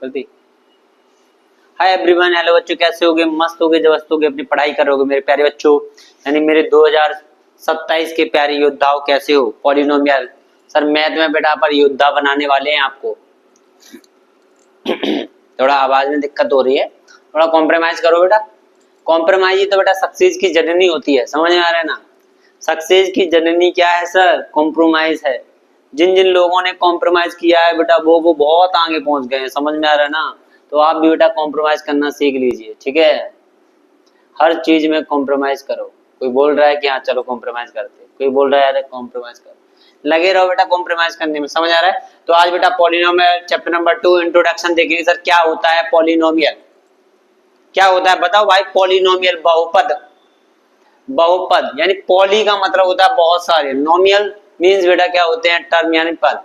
गलती। Hi everyone, hello बच्चों, कैसे होगे? मस्त होगे, जबरदस्त होगे, अपनी पढ़ाई कर रहोगे मेरे प्यारे बच्चों, यानी मेरे 2027 के प्यारे योद्धाओं। कैसे हो? पॉलिनोमियल सर मैथ में बेटा पर योद्धा बनाने वाले हैं आपको। थोड़ा आवाज में दिक्कत हो रही है, थोड़ा कॉम्प्रोमाइज करो बेटा। कॉम्प्रोमाइज ही तो बेटा सक्सेस की जननी होती है, समझ में आ रहा है ना? सक्सेस की जननी क्या है सर? कॉम्प्रोमाइज है। जिन जिन लोगों ने कॉम्प्रोमाइज किया है बेटा वो बहुत आगे पहुंच गए हैं, समझ में आ रहा है ना? तो आप भी बेटा कॉम्प्रोमाइज करना सीख लीजिए, ठीक है? हर चीज में कॉम्प्रोमाइज करो। कोई बोल रहा है कि हाँ चलो कॉम्प्रोमाइज करते, कोई बोल रहा है अरे कॉम्प्रोमाइज करो, लगे रहो बेटा कॉम्प्रोमाइज करने में, समझ आ रहा है? तो आज बेटा पॉलिनोमियल चैप्टर नंबर 2 इंट्रोडक्शन देखेंगे। सर क्या होता है पॉलिनोमियल? क्या होता है बताओ भाई? पॉलिनोमियल बहुपद। बहुपद यानी पॉली का मतलब होता है बहुत सारे, नोमियल मींस बेटा क्या होते हैं? टर्म यानी पद।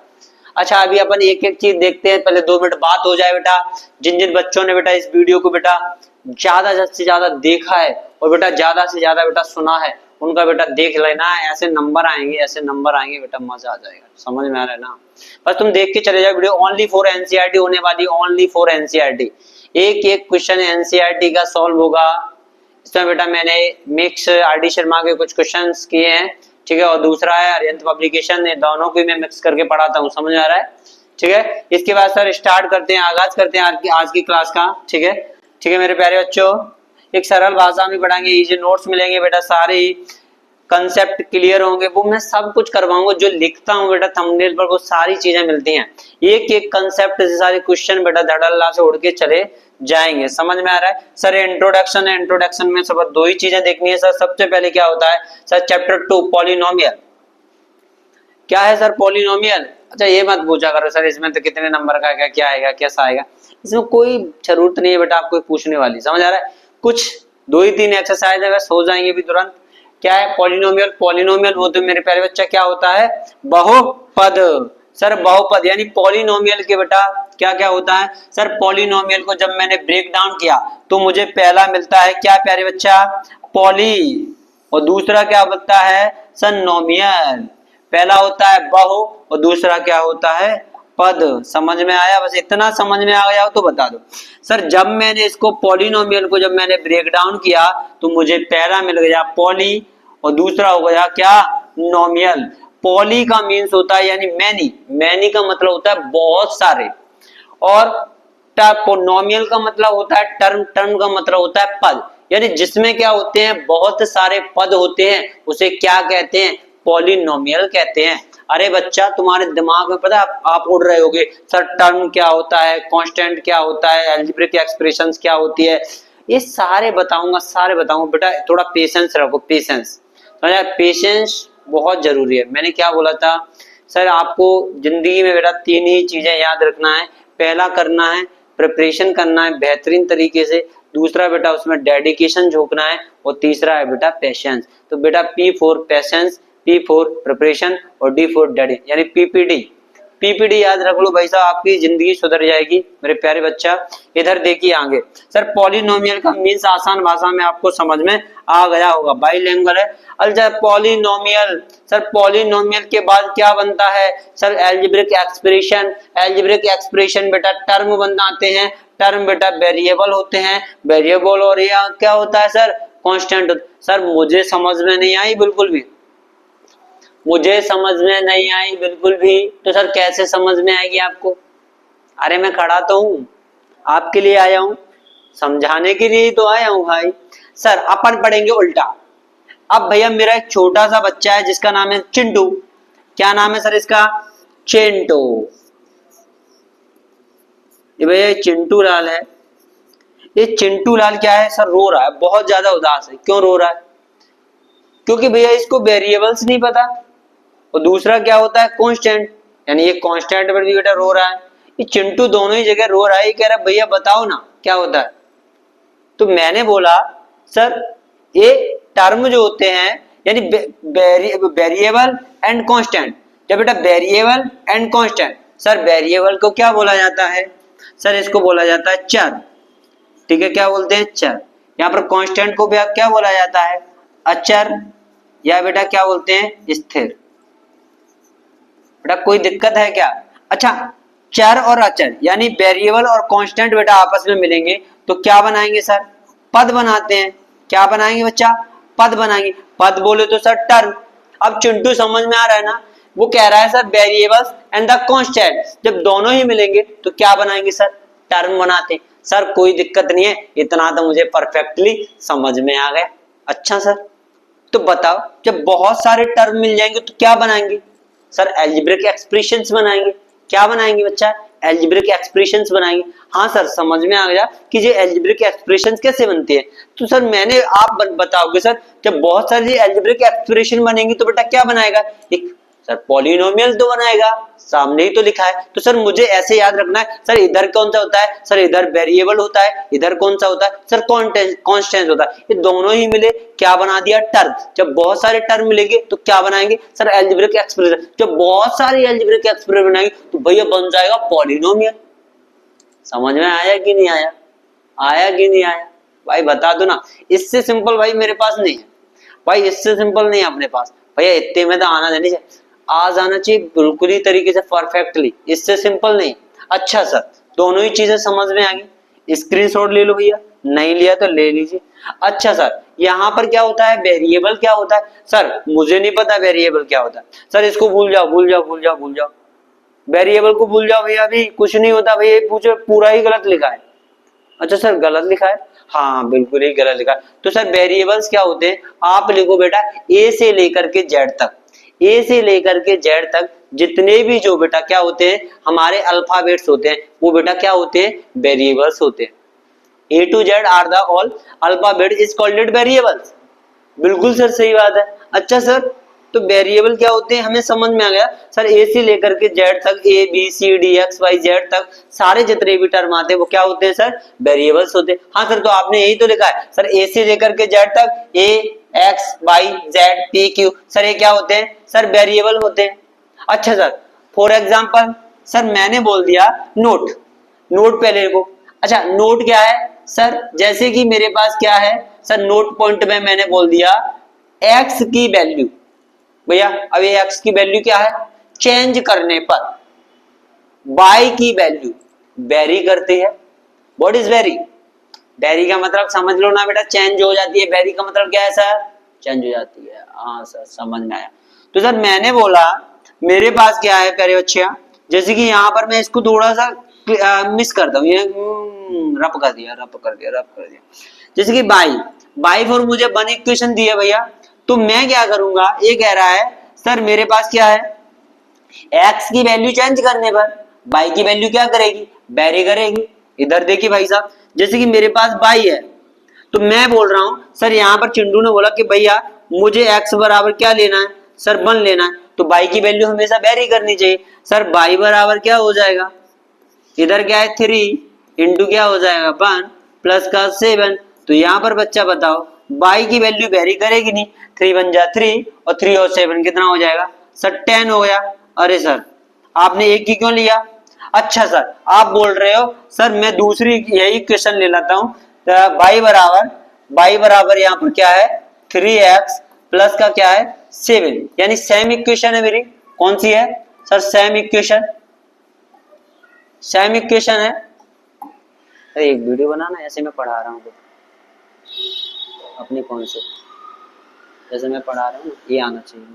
अच्छा अभी अपन एक एक चीज देखते हैं, पहले 2 मिनट बात हो जाए बेटा। जिन जिन बच्चों ने बेटा इस वीडियो को बेटा ज्यादा से ज्यादा देखा है और बेटा ज्यादा से ज्यादा बेटा सुना है, उनका बेटा देख लेना, ऐसे नंबर आएंगे, ऐसे नंबर आएंगे बेटा, मजा आ जाएगा, समझ में आ रहा है ना? बस तुम देख के चले जाओ वीडियो। ओनली फॉर एनसीईआरटी होने वाली, ओनली फॉर एनसीईआरटी। एक एक क्वेश्चन एनसीईआरटी का सॉल्व होगा। इसमें बेटा मैंने मिक्स आरडी शर्मा के कुछ क्वेश्चंस किए हैं, ठीक है, और दूसरा है अरिहंत पब्लिकेशन ने, दोनों को मैं मिक्स करके पढ़ाता हूँ, समझ में आ रहा है? ठीक है, इसके बाद सर स्टार्ट करते हैं, आगाज करते हैं आज की क्लास का। ठीक है, ठीक है मेरे प्यारे बच्चों, एक सरल भाषा में पढ़ाएंगे, इजी नोट्स मिलेंगे बेटा, सारे कंसेप्ट क्लियर होंगे, वो मैं सब कुछ करवाऊंगा। जो लिखता हूँ बेटा थंबनेल पर वो सारी चीजें मिलती हैं, एक एक कंसेप्ट से सारे क्वेश्चन बेटा धड़ल्ला से उड़ के चले जाएंगे, समझ में आ रहा है? सर इंट्रोडक्शन है, इंट्रोडक्शन में सब 2 ही चीजें देखनी है सर। सबसे पहले क्या होता है सर? Chapter 2 polynomial. क्या है सर पॉलिनोमियल? अच्छा ये मत पूछा करो सर इसमें तो कितने नंबर का क्या क्या आएगा, कैसा आएगा, इसमें कोई जरूरत नहीं है बेटा आपको पूछने वाली, समझ आ रहा है? कुछ 2 ही 3 एक्सरसाइज है बस, हो जाएंगे भी तुरंत। क्या है पॉलिनोमियल? पॉलिनोमियल होते मेरे प्यारे बच्चा क्या होता है? बहुपद। सर बहुपद यानी पॉलिनोमियल के बेटा क्या क्या होता है सर? पॉलिनोमियल को जब मैंने ब्रेक डाउन किया तो मुझे पहला मिलता है क्या प्यारे बच्चा? पॉली, और दूसरा क्या बनता है सर? नोमियल। पहला होता है बहु और दूसरा क्या होता है? पद। समझ में आया? बस इतना समझ में आ गया हो तो बता दो सर। जब मैंने इसको पॉलिनोमियल को जब मैंने ब्रेक डाउन किया तो मुझे पहला मिल गया पॉली और दूसरा हो गया क्या? नोमियल। पॉली का मीन्स होता है यानी मैनी, मैनी का मतलब होता है बहुत सारे, और नोमियल का मतलब होता है टर्म, टर्म का मतलब होता है पद, यानी जिसमें क्या होते हैं? बहुत सारे पद होते हैं, उसे क्या कहते हैं? पॉलिनोमियल कहते हैं। अरे बच्चा तुम्हारे दिमाग में पता है आप उड़ रहे होगे सर टर्म क्या होता है, कांस्टेंट क्या होता है, अलजेब्रिक एक्सप्रेशंस क्या होती है, ये सारे बताऊंगा, सारे बताऊंगा बेटा, थोड़ा पेशेंस रखो, पेशेंस। पेशेंस बहुत जरूरी है। मैंने क्या बोला था सर आपको? जिंदगी में बेटा 3 ही चीजें याद रखना है। पहला करना है प्रिपरेशन करना है बेहतरीन तरीके से, दूसरा बेटा उसमें डेडिकेशन झोंकना है, और तीसरा है बेटा पेशेंस। तो बेटा P for patience, P for preparation और D फॉर डेडी, यानी PPD। पीपीडी याद रख लो भाई साहब, आपकी जिंदगी सुधर जाएगी मेरे प्यारे बच्चा। इधर देखिए आगे सर, पॉलिनोमियल का मीन्स आसान भाषा में आपको समझ में आ गया होगा, बाइलिंगुअल है। अच्छा पॉलिनोमियल, सर पॉलिनोमियल के बाद क्या बनता है sir? Algebraic expression. Algebraic expression बेटा टर्म बनाते हैं, टर्म बेटा वेरिएबल होते हैं, वेरिएबल, और यहाँ क्या होता है सर? कांस्टेंट। सर मुझे समझ में नहीं आई बिल्कुल भी, मुझे समझ में नहीं आई बिल्कुल भी, तो सर कैसे समझ में आएगी आपको? अरे मैं खड़ा तो हूं, आपके लिए आया हूं, समझाने के लिए तो आया हूं भाई। सर अपन पढ़ेंगे उल्टा। अब भैया मेरा एक छोटा सा बच्चा है जिसका नाम है चिंटू। क्या नाम है सर इसका? चिंटू। ये भैया चिंटू लाल है। ये चिंटू लाल क्या है सर? रो रहा है, बहुत ज्यादा उदास है। क्यों रो रहा है? क्योंकि भैया इसको वेरिएबल्स नहीं पता, और दूसरा क्या होता है? कांस्टेंट, यानी ये कांस्टेंट पर भी बेटा रो रहा है। ये चिंटू दोनों ही जगह रो रहा है। ये कह रहा है भैया बताओ ना क्या होता है। तो मैंने बोला सर ये टर्म जो होते हैं यानी वेरिएबल एंड कांस्टेंट। जब बेटा variable and constant, sir variable को क्या बोला जाता है सर? इसको बोला जाता है चर, ठीक है, क्या बोलते हैं? चर। यहाँ पर कांस्टेंट को भी क्या बोला जाता है? अचर, या बेटा क्या बोलते हैं? स्थिर। बेटा कोई दिक्कत है क्या? अच्छा चर और अचर यानी वेरिएबल और कांस्टेंट बेटा आपस में मिलेंगे तो क्या बनाएंगे सर, पद बनाते हैं। क्या बनाएंगे बच्चा, पद बनाएंगे। पद बोले तो सर टर्म। अब चिंटू समझ में आ रहा है ना, वो कह रहा है sir variables and the constant, जब दोनों ही मिलेंगे तो क्या बनाएंगे सर, टर्म बनाते हैं। सर कोई दिक्कत नहीं है, इतना तो मुझे परफेक्टली समझ में आ गया। अच्छा सर तो बताओ जब बहुत सारे टर्म मिल जाएंगे तो क्या बनाएंगे सर, अलजेब्रिक एक्सप्रेशंस बनाएंगे। क्या बनाएंगे बच्चा, अलजेब्रिक एक्सप्रेशंस बनाएंगे। हाँ सर समझ में आ गया कि ये अलजेब्रिक एक्सप्रेशंस कैसे बनते हैं। तो सर मैंने आप बताओगे सर जब बहुत सारी अलजेब्रिक एक्सप्रेशन बनेंगी तो बेटा क्या बनाएगा, एक सर पॉलिनोमियल तो बनाएगा, सामने ही तो लिखा है। तो सर मुझे ऐसे याद रखना है सर इधर कौन सा होता है, सर इधर वेरिएबल होता है, इधर कौन सा होता है सर कांस्टेंट होता है। ये दोनों ही मिले क्या बना दिया, टर्म। जब बहुत सारे टर्म मिलेंगे तो क्या बनाएंगे सर, अलजेब्रिक एक्सप्रेशन। जब बहुत सारे अलजेब्रिक एक्सप्रेशन बनाएंगे तो भैया बन जाएगा पॉलिनोमियल। समझ में आया कि नहीं आया, आया कि नहीं आया भाई बता दो ना। इससे सिंपल भाई मेरे पास नहीं है भाई, इससे सिंपल नहीं है अपने पास भैया, इतने में तो आना देनी चाहिए, आ जाना चाहिए बिल्कुल ही तरीके से परफेक्टली, इससे सिंपल नहीं। अच्छा सर दोनों ही चीजें समझ में आ गई, स्क्रीनशॉट ले लो भैया, नहीं लिया तो ले लीजिए। अच्छा सर यहाँ पर क्या होता है, वेरिएबल क्या होता है सर, मुझे नहीं पता वेरिएबल क्या होता है। सर इसको भूल जाओ भूल जाओ भूल जाओ भूल जाओ, वेरिएबल को भूल जाओ भैया, अभी कुछ नहीं होता भैया, पूछो पूरा ही गलत लिखा है। अच्छा सर गलत लिखा है, हाँ बिल्कुल ही गलत लिखा है। तो सर वेरिएबल्स क्या होते हैं, आप लिखो बेटा ए से लेकर के जेड तक, ए से लेकर के जेड तक जितने भी जो बेटा क्या होते हैं हमारे अल्फाबेट्स होते हैं वो बेटा क्या होते हैं, वेरिएबल्स होते हैं। A to Z are the all alphabet is called variables. बिल्कुल सर सही बात है। अच्छा सर तो वेरिएबल क्या होते हैं हमें समझ में आ गया सर, ए से लेकर के जेड तक, A B C D X Y Z तक सारे जितने भी टर्म आते हैं वो क्या होते हैं सर, वेरिएबल्स होते हैं। हाँ सर तो आपने यही तो लिखा है सर, ए से लेकर के जेड तक A X Y Z P Q, sir ये क्या होते हैं सर, वेरिएबल होते हैं। अच्छा सर फॉर एग्जाम्पल सर मैंने बोल दिया नोट, नोट पहले लिखो। अच्छा नोट क्या है सर, जैसे कि मेरे पास क्या है सर, नोट पॉइंट में मैंने बोल दिया एक्स की वैल्यू, भैया अब ये एक्स की वैल्यू क्या है, चेंज करने पर वाई की वैल्यू वेरी करती है। व्हाट इज वेरी, वेरी का मतलब समझ लो ना बेटा, चेंज हो जाती है। वेरी का मतलब क्या है सर, चेंज हो जाती है। हाँ सर समझ में आया। तो सर मैंने बोला मेरे पास क्या है प्यारे बच्चे, जैसे कि यहाँ पर मैं इसको थोड़ा सा मिस करता हूँ, ये रप कर दिया रप कर दिया रप कर दिया। जैसे कि बाई, बाई फॉर मुझे वन इक्वेशन दी है भैया, तो मैं क्या करूंगा, ये कह रहा है सर मेरे पास क्या है, एक्स की वैल्यू चेंज करने पर बाई की वैल्यू क्या करेगी, वेरी करेगी। इधर देखिए भाई साहब, जैसे कि मेरे पास बाई है तो मैं बोल रहा हूं सर, यहाँ पर चिंटू ने बोला कि भैया मुझे एक्स बराबर क्या लेना है सर, 1 लेना है, तो बाई की वैल्यू हमेशा वेरी करनी चाहिए। सर बाई बराबर क्या हो जाएगा, इधर क्या है 3 इंटू क्या हो जाएगा 1 प्लस का 7। तो यहाँ पर बच्चा बताओ बाई की वैल्यू वेरी करेगी नहीं, 3 1 जा 3 और 3 और 7 कितना हो जाएगा सर, 10 हो गया। अरे सर आपने एक ही क्यों लिया। अच्छा सर आप बोल रहे हो सर मैं दूसरी यही क्वेश्चन ले लेता हूँ, बाई बराबर यहाँ पर क्या है 3x प्लस का क्या है 7, यानी सेम इक्वेशन है मेरी, कौन सी है sir, same equation, same equation है। अरे एक वीडियो बनाना, ऐसे मैं पढ़ा रहा हूँ तो अपनी कौन से, जैसे मैं पढ़ा रहा हूँ ये आना चाहिए,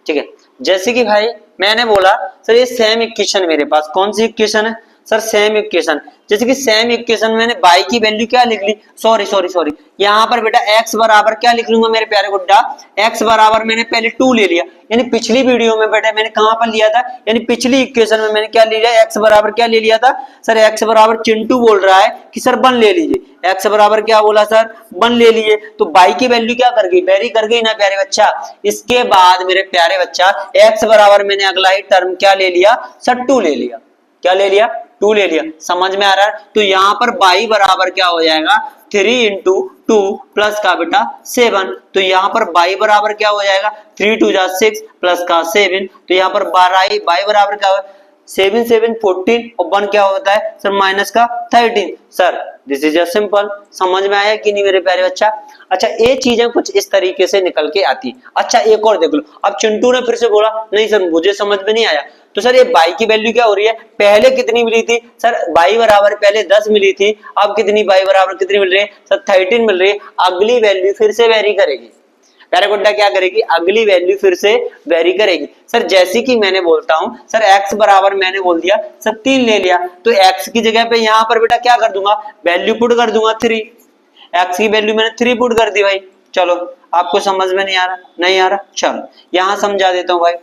ठीक है। जैसे कि भाई मैंने बोला सर ये सेम इक्वेशन मेरे पास, कौन सी इक्वेशन है सर, सेम इक्वेशन। जैसे कि सेम इक्वेशन मैंने बाई की वैल्यू क्या लिख ली, सॉरी सॉरी सॉरी, यहाँ पर बेटा x बराबर क्या लिख लूंगा मेरे प्यारे गुड्डा, x बराबर मैंने पहले 2 ले लिया, यानी पिछली वीडियो में बेटा मैंने कहां पर लिया था, यानी पिछली इक्वेशन में मैंने क्या ले लिया, x बराबर क्या ले लिया था सर, x बराबर चिंटू बोल रहा है कि सर 1 ले लीजिए, x बराबर क्या बोला सर 1 ले लीजिए, तो बाई की वैल्यू क्या कर गई, वेरी कर गई ना प्यारे बच्चा। इसके बाद मेरे प्यारे बच्चा x बराबर मैंने अगला ही टर्म क्या ले लिया सर, 2 ले लिया, क्या ले लिया 2 ले लिया, समझ में आ रहा है। तो यहाँ पर बाई बराबर क्या हो जाएगा 3 इंटू 2 प्लस का बेटा 7, तो यहाँ पर बाई बराबर क्या हो जाएगा 3 2 जा 6 प्लस का 7, तो यहाँ पर बाई बराबर क्या हो 7 7 14 और 1 क्या होता है सर माइनस का 13। Sir this is a simple. समझ में आया कि नहीं मेरे प्यारे बच्चा? अच्छा, ये चीजें कुछ इस तरीके से निकल के आती है। अच्छा, एक और देख लो। अब चिंटू ने फिर से बोला नहीं सर मुझे समझ में नहीं आया। तो सर ये y की वैल्यू क्या हो रही है? पहले कितनी मिली थी सर? y बराबर पहले 10 मिली थी, अब कितनी y बराबर कितनी मिल रही है सर? 13 मिल रही है। अगली वैल्यू फिर से वेरी करेगी। पैरागोडा क्या करेगी? अगली वैल्यू फिर से वेरी करेगी। सर जैसे कि मैंने बोलता हूं सर x बराबर मैंने बोल दिया सर 3 ले लिया, तो x की जगह पे यहां पर बेटा क्या कर दूंगा? वैल्यू पुट कर दूंगा 3। x की वैल्यू मैंने 3 पुट कर दी भाई। चलो, आपको समझ में नहीं आ रहा? नहीं आ रहा, चलो यहां समझा देता हूं भाई।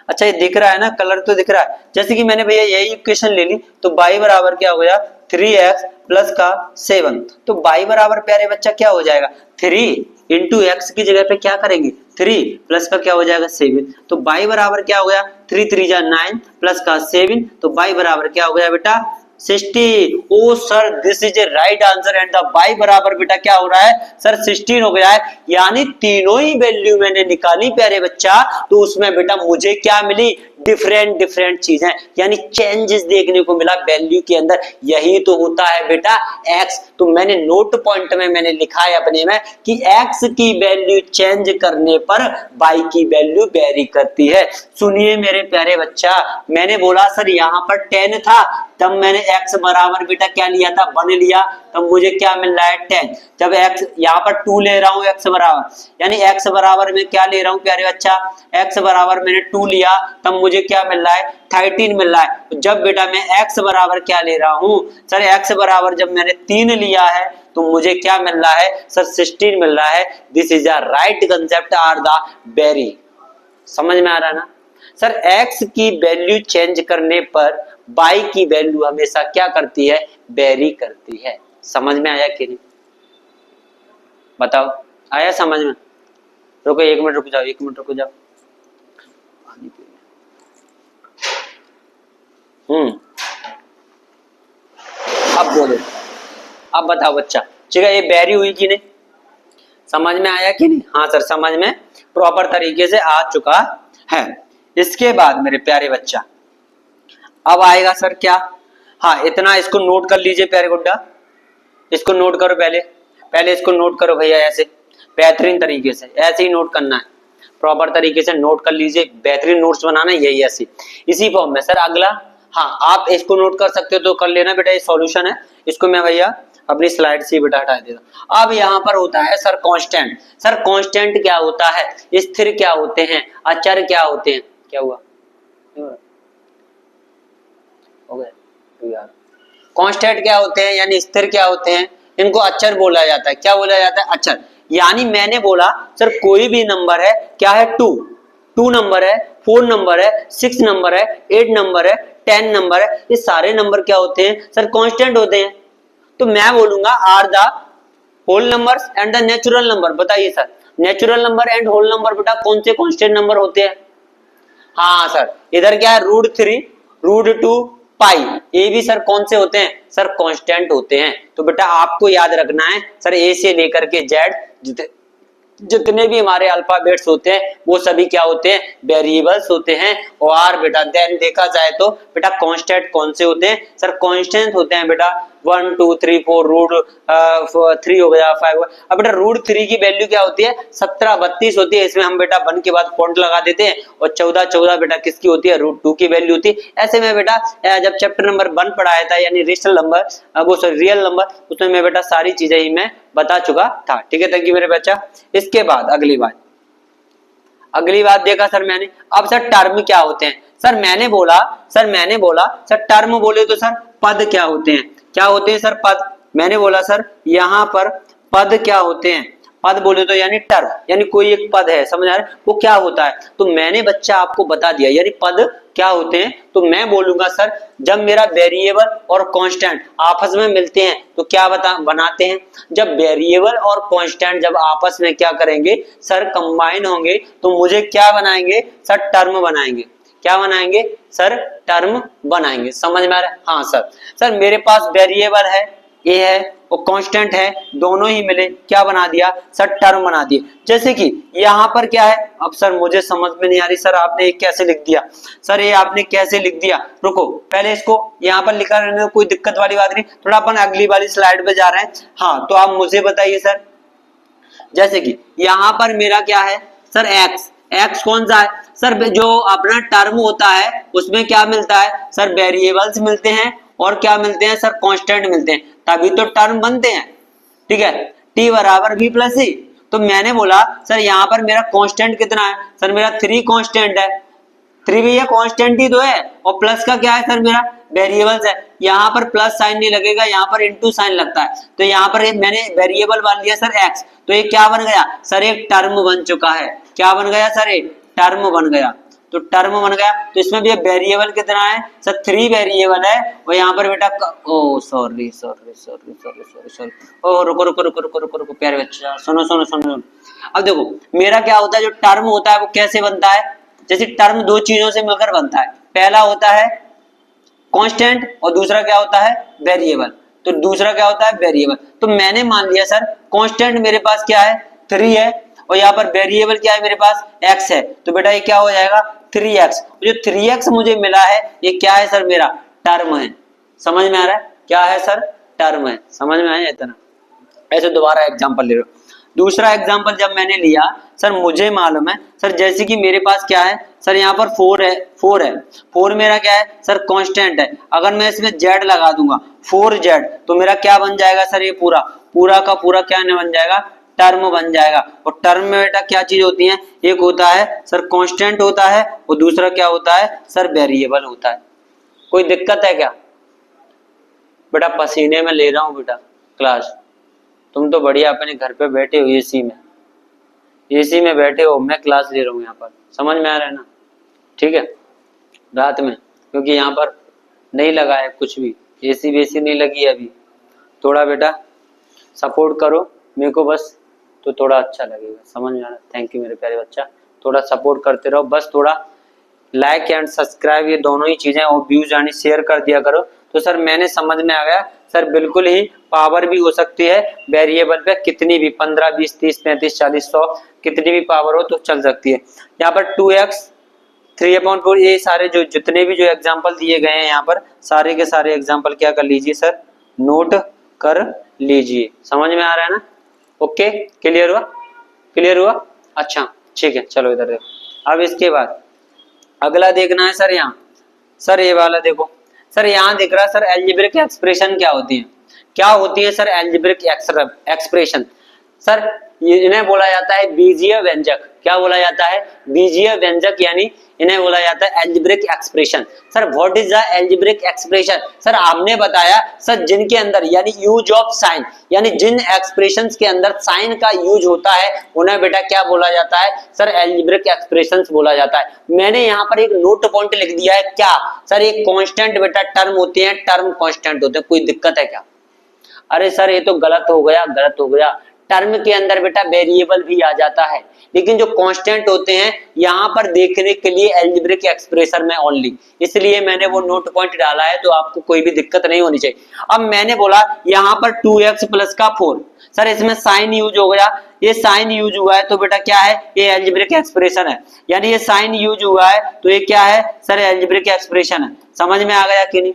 अच्छा, ये दिख रहा है ना, कलर तो दिख रहा है। जैसे कि मैंने भैया यही इक्वेशन ले ली, तो y बराबर क्या हो गया? 3x प्लस का 7। तो y बराबर प्यारे बच्चा क्या हो जाएगा? 3 इंटू एक्स की जगह पे क्या करेंगे? 3 प्लस का क्या हो जाएगा? 7। तो y बराबर क्या हो गया? 3 3 जा 9 प्लस का 7, तो y बराबर क्या हो गया बेटा? 60। O sir this is a right answer and the y बराबर बेटा क्या हो रहा है सर? 16 हो गया है। यानी तीनों ही वैल्यू मैंने निकाली प्यारे बच्चा, तो उसमें बेटा मुझे क्या मिली? डिफरेंट डिफरेंट चीजें, यानी चेंजेस देखने को मिला वैल्यू के अंदर। यही तो होता है बेटा x। तो मैंने नोट पॉइंट में मैंने लिखा है अपने में कि x की वैल्यू चेंज करने पर y की वैल्यू वेरी करती है। सुनिए मेरे प्यारे बच्चा, मैंने बोला सर यहाँ पर 10 था, तब मैंने x बराबर बेटा क्या लिया था? 1 लिया, तब मुझे क्या मिल रहा है? 10। जब x यहाँ पर 2 ले रहा हूँ x बराबर, यानी x बराबर में क्या ले रहा हूँ प्यारे बच्चा? x बराबर मैंने 2 लिया, तब मुझे क्या मिल रहा है? 13 मिल रहा है। तो जब बेटा मैं x बराबर क्या ले रहा हूँ सर? x बराबर जब मैंने 3 लिया है, तो मुझे क्या मिल रहा है सर? 16 मिल रहा है। This is a right concept are the very. समझ में आ रहा है ना सर? x की वैल्यू चेंज करने पर y की वैल्यू हमेशा क्या करती है? वेरी करती है। समझ में आया कि नहीं? बताओ, आया समझ में? रुको 1 मिनट रुक जाओ, 1 मिनट रुक जाओ। अब बोलो, अब बताओ बच्चा, ठीक है ये वेरी हुई कि नहीं? समझ में आया कि नहीं? हाँ सर समझ में प्रॉपर तरीके से आ चुका है। इसके बाद मेरे प्यारे बच्चा अब आएगा सर क्या? हाँ इतना इसको नोट कर लीजिए प्यारे गुड्डा, इसको नोट करो। पहले पहले इसको नोट करो भैया, ऐसे बेहतरीन तरीके से ऐसे ही नोट करना है। प्रॉपर तरीके से नोट कर लीजिए, बेहतरीन नोट्स बनाना है यही ऐसे इसी फॉर्म में। सर अगला, हाँ आप इसको नोट कर सकते हो तो कर लेना बेटा, ये सॉल्यूशन है। इसको मैं भैया अपनी स्लाइड से बेटा हटा देता। अब यहाँ पर होता है सर कांस्टेंट। सर कांस्टेंट क्या होता है? स्थिर क्या होते हैं? अचर क्या होते हैं? क्या हुआ? हो गया तो यार, कांस्टेंट क्या होते हैं यानी स्थिर क्या होते हैं? इनको अचर बोला जाता है। क्या बोला जाता है? अचर। यानी मैंने बोला सर कोई भी नंबर है, क्या है? 2 नंबर है, 4 नंबर है, 6 नंबर है, 8 नंबर है, 10 नंबर है, ये सारे नंबर क्या होते हैं सर? कांस्टेंट होते हैं। तो मैं बोलूंगा are the whole numbers and the natural number. बताइए sir, natural number and whole number बेटा कौन से कांस्टेंट नंबर होते हैं? हाँ सर, इधर क्या है? √3, √2, पाई, ये भी सर कौन से होते हैं? सर कांस्टेंट होते हैं। तो बेटा आपको याद रखना है सर ए से लेकर के जेड जितने भी हमारे अल्फाबेट्स होते हैं वो सभी क्या होते हैं? वेरिएबल्स होते हैं। और बेटा देन देखा जाए तो बेटा कांस्टेंट कौन से होते हैं? सर कांस्टेंट होते हैं बेटा 1 2 3 4 √3 हो गया, 5 हो गया। अब बेटा √3 की वैल्यू क्या होती है? 17 32 होती है। इसमें हम बेटा 1 के बाद पॉइंट लगा देते हैं। और 14 14 बेटा किसकी होती है? √2 की वैल्यू होती है। ऐसे में बेटा जब चैप्टर नंबर 1 पढ़ाया था यानी रेशनल नंबर, वो सॉरी रियल नंबर, उसमें मैं बेटा सारी चीजें ही मैं बता चुका था। ठीक है, थैंक यू मेरे बच्चा। इसके बाद अगली बात देखा सर मैंने। अब सर टर्म क्या होते हैं? सर मैंने बोला सर टर्म बोले तो सर पद क्या होते हैं? क्या होते हैं सर? पद। मैंने बोला सर यहाँ पर पद क्या होते हैं? पद बोले तो यानी टर्म, यानी कोई एक पद है, समझ आ रहा है वो क्या होता है? तो मैंने बच्चा आपको बता दिया यानी पद क्या होते हैं। तो मैं बोलूंगा सर जब मेरा वेरिएबल और कांस्टेंट आपस में मिलते हैं तो क्या बनाते हैं? जब वेरिएबल और कांस्टेंट जब आपस में क्या करेंगे सर? कंबाइन होंगे, तो मुझे क्या बनाएंगे सर? टर्म बनाएंगे। क्या बनाएंगे सर? टर्म बनाएंगे। समझ में आ रहा है? हाँ सर मेरे पास वेरिएबल है, ए है वो कांस्टेंट है, दोनों ही मिले क्या बना दिया सर टर्म बना दिए। जैसे कि यहाँ पर क्या है, अब सर मुझे समझ में नहीं आ रही सर आपने ये कैसे लिख दिया, सर ये आपने कैसे लिख दिया, रुको पहले इसको यहाँ पर लिखा रहने दो, कोई दिक्कत वाली बात नहीं, थोड़ा अपन अगली वाली स्लाइड पे जा रहे हैं। हाँ तो आप मुझे बताइए सर, जैसे कि यहाँ पर मेरा क्या है सर एक्स, एक्स कौन सा है सर, जो अपना टर्म होता है उसमें क्या मिलता है सर वेरिएबल्स मिलते हैं और क्या मिलते हैं सर कांस्टेंट मिलते हैं, तभी तो टर्म बनते हैं। ठीक है, टी बराबर बी प्लस सी, तो मैंने बोला सर यहाँ पर मेरा कांस्टेंट कितना है सर, मेरा 3 कांस्टेंट है, 3 भी ये कांस्टेंट ही तो है, और प्लस का क्या है सर मेरा वेरिएबल्स है, यहाँ पर प्लस साइन नहीं लगेगा, यहाँ पर इनटू साइन लगता है, तो यहाँ पर मैंने वेरिएबल मान लिया सर एक्स, तो ये क्या बन गया सर एक टर्म बन चुका है, क्या बन गया सर एक टर्म बन गया, तो टर्म बन गया। तो इसमें भी वेरिएबल कितना है सर 3 वेरिएबल है, और यहाँ पर बेटा oh sorry sorry sorry sorry sorry sorry ओ रुको रुको रुको रुको रुको रुको प्यारे बच्चा सुनो सुनो सुनो। अब देखो मेरा क्या होता है, जो टर्म होता है वो कैसे बनता है, जैसे टर्म दो चीजों से मिलकर बनता है, पहला होता है कांस्टेंट और दूसरा क्या होता है वेरिएबल, तो दूसरा क्या होता है वेरिएबल, तो मैंने मान लिया सर कांस्टेंट मेरे पास क्या है 3 है, और यहाँ पर वेरिएबल क्या है मेरे पास x है, तो बेटा ये क्या हो जाएगा 3x, जो 3x मुझे मिला है ये क्या है सर मेरा टर्म है, समझ में आ रहा है क्या है सर टर्म है, समझ में आया इतना। ऐसे दोबारा एग्जांपल ले लो, दूसरा एग्जांपल जब मैंने लिया सर मुझे मालूम है सर, जैसे कि मेरे पास क्या है सर यहाँ पर 4 है, 4 मेरा क्या है सर कांस्टेंट है, अगर मैं इसमें z लगा दूंगा 4z तो मेरा क्या बन जाएगा सर, ये पूरा पूरा का पूरा क्या बन जाएगा टर्म बन जाएगा। और टर्म में बेटा क्या चीज होती है, एक होता है सर कांस्टेंट होता है और दूसरा क्या होता है सर वेरिएबल होता है। कोई दिक्कत है क्या बेटा, पसीने में ले रहा हूँ बेटा क्लास, तुम तो बढ़िया अपने घर पे बैठे हो एसी में बैठे हो, मैं क्लास ले रहा हूँ यहाँ पर, समझ में आ रहा है ना। ठीक है, रात में क्योंकि यहाँ पर नहीं लगा है कुछ भी, एसी वेसी नहीं लगी है अभी, थोड़ा बेटा सपोर्ट करो मेरे को बस, तो थोड़ा अच्छा लगेगा, समझ में आ रहा है। थैंक यू मेरे प्यारे बच्चा, थोड़ा सपोर्ट करते रहो बस, थोड़ा लाइक एंड सब्सक्राइब ये दोनों ही चीजें, और व्यूज यानी शेयर कर दिया करो। तो सर मैंने समझ में आ गया सर, बिल्कुल ही पावर भी हो सकती है वेरिएबल पे, कितनी भी 15 20 30 35 40 100 कितनी भी पावर हो तो चल सकती है। यहाँ पर 2x 3/4 ये सारे जो जितने भी जो एग्जांपल दिए गए हैं यहाँ पर सारे के सारे एग्जांपल क्या कर लीजिए सर, नोट कर लीजिए, समझ में आ रहा है ना। ओके क्लियर हुआ, क्लियर हुआ, अच्छा ठीक है चलो इधर देखो। अब इसके बाद अगला देखना है सर, यहाँ सर ये वाला देखो सर, यहाँ दिख रहा है सर एल्जेब्रिक एक्सप्रेशन क्या होती है, क्या होती है सर एल्जेब्रिक एक्सप्रेशन। सर इन्हें बोला जाता है बीजीय व्यंजक, क्या बोला जाता है बीजीय व्यंजक, यानी इन्हें बोला जाता है algebraic expression. Sir what is the algebraic expression, sir आपने बताया सर जिनके अंदर यानी यूज ऑफ साइन, यानी जिन एक्सप्रेशंस के अंदर साइन का यूज होता है उन्हें बेटा क्या बोला जाता है सर एल्जेब्रिक एक्सप्रेशंस बोला जाता है। मैंने यहाँ पर एक नोट पॉइंट लिख दिया है, क्या सर एक कांस्टेंट बेटा टर्म होते हैं, टर्म कांस्टेंट होते हैं, कोई दिक्कत है क्या। अरे सर ये तो गलत हो गया, गलत हो गया, टर्म के अंदर बेटा वेरिएबल भी आ जाता है, लेकिन जो कांस्टेंट होते हैं यहाँ पर देखने के लिए एल्जेब्रिक एक्सप्रेशन में ओनली, इसलिए मैंने वो नोट पॉइंट डाला है, तो आपको कोई भी दिक्कत नहीं होनी चाहिए। अब मैंने बोला यहाँ पर 2x प्लस का 4, सर इसमें साइन यूज हो गया, ये साइन यूज हुआ है तो बेटा क्या है ये एल्जेब्रिक एक्सप्रेशन है, यानी ये साइन यूज हुआ है तो ये क्या है सर एल्जेब्रिक एक्सप्रेशन है, समझ में आ गया कि नहीं।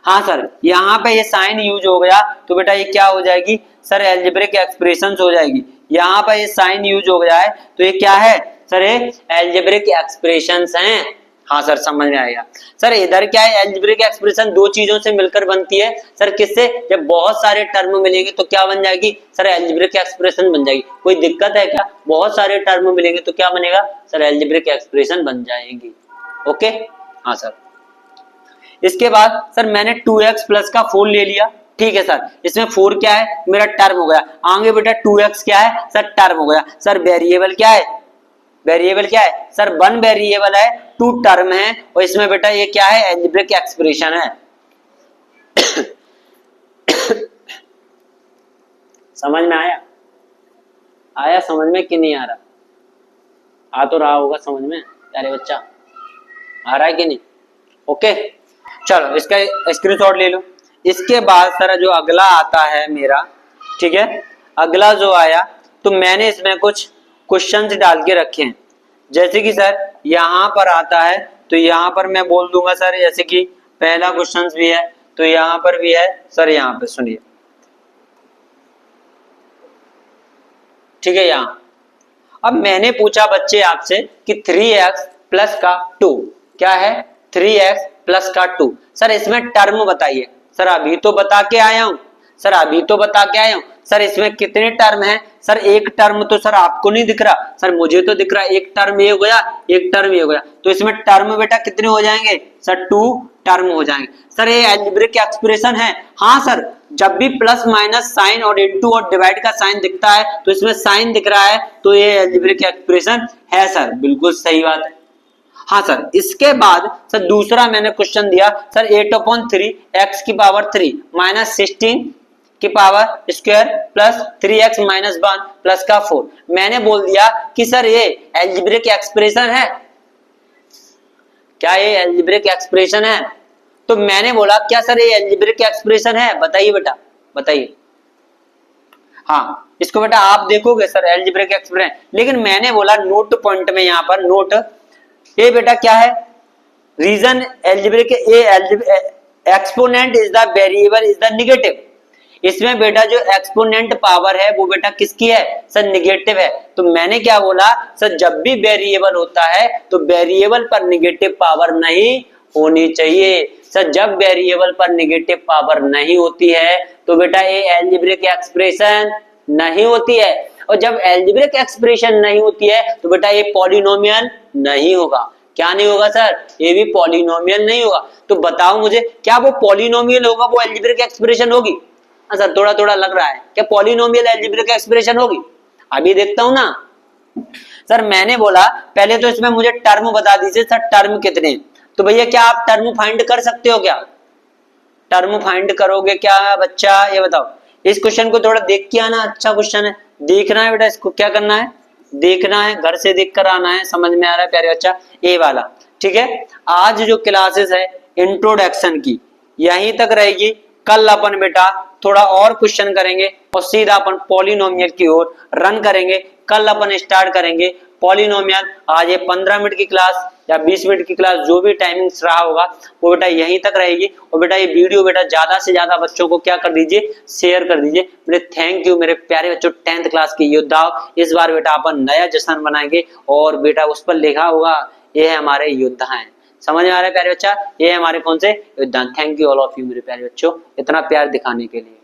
हाँ सर यहाँ पे ये साइन यूज हो गया तो बेटा ये क्या हो जाएगी सर एल्जेब्रिक एक्सप्रेशंस हो जाएगी, यहाँ पे ये साइन यूज हो गया है तो ये क्या है सर ये एल्जेब्रिक एक्सप्रेशंस हैं। हाँ सर समझ में आएगा। सर इधर क्या है एल्जेब्रिक एक्सप्रेशन दो चीजों से मिलकर बनती है सर, किससे, जब बहुत सारे टर्म मिलेंगे तो क्या बन जाएगी सर एल्जेब्रिक एक्सप्रेशन बन जाएगी। कोई दिक्कत है क्या, बहुत सारे टर्म मिलेंगे तो क्या बनेगा सर एल्जेब्रिक एक्सप्रेशन बन जाएगी। ओके हाँ सर। इसके बाद सर मैंने 2x प्लस का 4 ले लिया, ठीक है सर, इसमें 4 क्या है मेरा टर्म हो गया, आगे बेटा 2x क्या है सर टर्म हो गया। सर वेरिएबल क्या है, वेरिएबल क्या है सर 1 वेरिएबल है 2 टर्म है, और इसमें बेटा ये क्या है एल्जेब्रिक एक्सप्रेशन है। समझ में आया, आया समझ में कि नहीं आ रहा, आ तो रहा होगा समझ में प्यारे बच्चा, आ रहा है कि नहीं। ओके चलो इसका स्क्रीनशॉट ले लो, इसके बाद सर जो अगला आता है मेरा, ठीक है, अगला जो आया तो मैंने इसमें कुछ क्वेश्चंस डाल के रखे हैं। जैसे कि सर यहाँ पर आता है तो यहाँ पर मैं बोल दूंगा सर, जैसे कि पहला क्वेश्चंस भी है तो यहाँ पर भी है सर, यहाँ पे सुनिए, ठीक है। यहाँ अब मैंने पूछा बच्चे आपसे कि 3x प्लस का 2 क्या है, 3x प्लस का 2। सर इसमें टर्म बताइए। सर अभी तो बता के आया हूं, सर अभी तो बता के आया हूं। सर इसमें कितने टर्म है? सर एक टर्म तो सर आपको नहीं दिख रहा, सर मुझे तो दिख रहा है। एक टर्म ये हो गया, एक टर्म ये हो गया, तो इसमें टर्म बेटा कितने हो जाएंगे? सर 2 टर्म हो जाएंगे। सर ये अलजेब्रिक एक्सप्रेशन है? हाँ सर, जब भी प्लस माइनस साइन और इनटू और डिवाइड का साइन दिखता है तो इसमें साइन दिख रहा है तो ये अलजेब्रिक एक्सप्रेशन है सर, बिल्कुल सही बात है। हाँ सर, इसके बाद सर दूसरा मैंने क्वेश्चन दिया सर 8/3 x की पावर 3 माइनस 16 की power square plus 3x minus 1 plus का 4। मैंने बोल दिया कि सर ये अलजेब्रिक एक्सप्रेशन है क्या? ये अलजेब्रिक एक्सप्रेशन है? तो मैंने बोला क्या सर ये अलजेब्रिक एक्सप्रेशन है? बताइए बेटा, बताइए। हाँ, इसको बेटा आप देखोगे सर अलजेब्रिक एक्सप्रेशन, लेकिन मैंने बोला नोट पॉइंट में, यहाँ पर नोट, ये बेटा क्या है? Reason algebraic, exponent is the variable is the negative. इसमें बेटा जो एक्सपोनेंट पावर है वो बेटा किसकी है? सर नेगेटिव है। तो मैंने क्या बोला सर, जब भी वेरिएबल होता है तो वेरिएबल पर नेगेटिव पावर नहीं होनी चाहिए। सर जब वेरिएबल पर नेगेटिव पावर नहीं होती है तो बेटा ये अलजेब्रिक एक्सप्रेशन नहीं होती है, और जब अलजेब्रिक एक्सप्रेशन नहीं होती है तो बेटा ये पॉलिनोमियल नहीं होगा। क्या नहीं होगा सर? ये भी पॉलिनोमियल नहीं होगा। तो बताओ मुझे, क्या वो पॉलिनोमियल होगा, वो अलजेब्रिक एक्सप्रेशन होगी? हाँ सर, थोड़ा थोड़ा लग रहा है, क्या पॉलिनोमियल अलजेब्रिक एक्सप्रेशन होगी? अभी देखता हूं ना। सर मैंने बोला पहले तो इसमें मुझे टर्म बता दीजिए सर, टर्म कितने? तो भैया क्या आप टर्म फाइंड कर सकते हो क्या? टर्म फाइंड करोगे क्या बच्चा, ये बताओ। इस क्वेश्चन को थोड़ा देख के आना, अच्छा क्वेश्चन है, देखना है बेटा। इसको क्या करना है? देखना है, घर से देख कर आना है। समझ में आ रहा है प्यारे बच्चा? ये वाला, ठीक है। आज जो क्लासेस है इंट्रोडक्शन की यहीं तक रहेगी। कल अपन बेटा थोड़ा और क्वेश्चन करेंगे और सीधा अपन पॉलिनोमियल की ओर रन करेंगे। कल अपन स्टार्ट करेंगे पॉलिनोमियल। आज ये 15 मिनट की क्लास या 20 मिनट की क्लास, जो भी टाइमिंग्स रहा होगा वो बेटा यहीं तक रहेगी। और बेटा ये वीडियो बेटा ज्यादा से ज्यादा बच्चों को क्या कर दीजिए? शेयर कर दीजिए। मेरे थैंक यू मेरे प्यारे बच्चों, 10th क्लास के योद्धाओं। इस बार बेटा अपन नया जश्न बनाएंगे और बेटा उस पर लिखा होगा ये है हमारे योद्धा हैं। समझ में आ रहा है प्यारे बच्चा? ये हमारे कौन से योद्धा? Thank you all of you मेरे प्यारे बच्चों, इतना प्यार दिखाने के लिए।